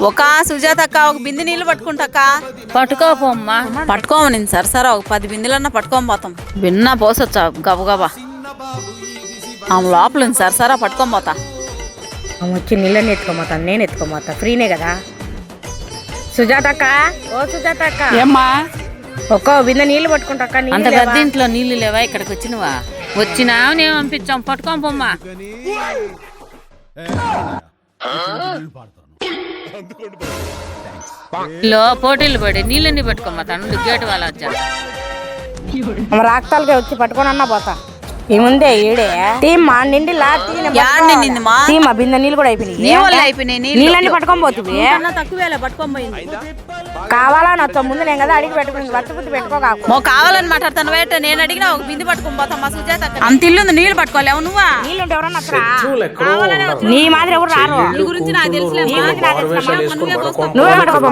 ఒక సుజాతక్క ఒక బిందె నీళ్ళు పట్టుకుంటాక పట్టుకోపోమ్మా. పట్టుకోమని సరసరా ఒక 10 బిందెలన్నా పట్టుకోని పోతాం. బిన్నా పోసొచ్చా గబగబా ఆమె లోపల సరసరా పట్టుకొని పోతా. వచ్చి నీళ్ళని ఎత్తుకోమోతాను, నేను ఎత్తుకోమోతా, ఫ్రీనే కదా. సుజాతక్క, ఓ సుజాతక్క, ఏమ్మా ఒక్కో బిందె నీళ్ళు పట్టుకుంటాక. అంత పెద్ద ఇంట్లో నీళ్లు లేవా? ఇక్కడికి వచ్చినవా? వచ్చినా నేను పంపించాం, పట్టుకోని పోమ్మా. పోటీలు పడి నీళ్ళని పట్టుకోమ్మా. తను గేటు వాళ్ళ వచ్చా రాక్తాలకే వచ్చి పట్టుకొని అన్నా పోతా. ఏముందే ఈడే తీమ్మా నిండి తీమా బిందె నీళ్ళు కూడా అయిపోయినాయి. నీళ్ళని పట్టుకొని పోతుంది. తక్కువేలా పట్టుకొని పోయింది. కావాలని వచ్చా ముందు నేను కదా అడిగి పెట్టుకుని వచ్చి పెట్టుకోక కావాలని మాట్లాడుతాను వేట. నేను అడిగినా ఒక బిందె పట్టుకొని పోతా. మా సుజాత అంత ఇల్లు నీళ్ళు పట్టుకోలేవు నువ్వా? నీళ్ళు ఉంటే ఎవరన్నా నీ మాదిరి ఎవరు రారు. నీ గురించి నాకు తెలుసులే. నువ్వే పట్టుకోపో.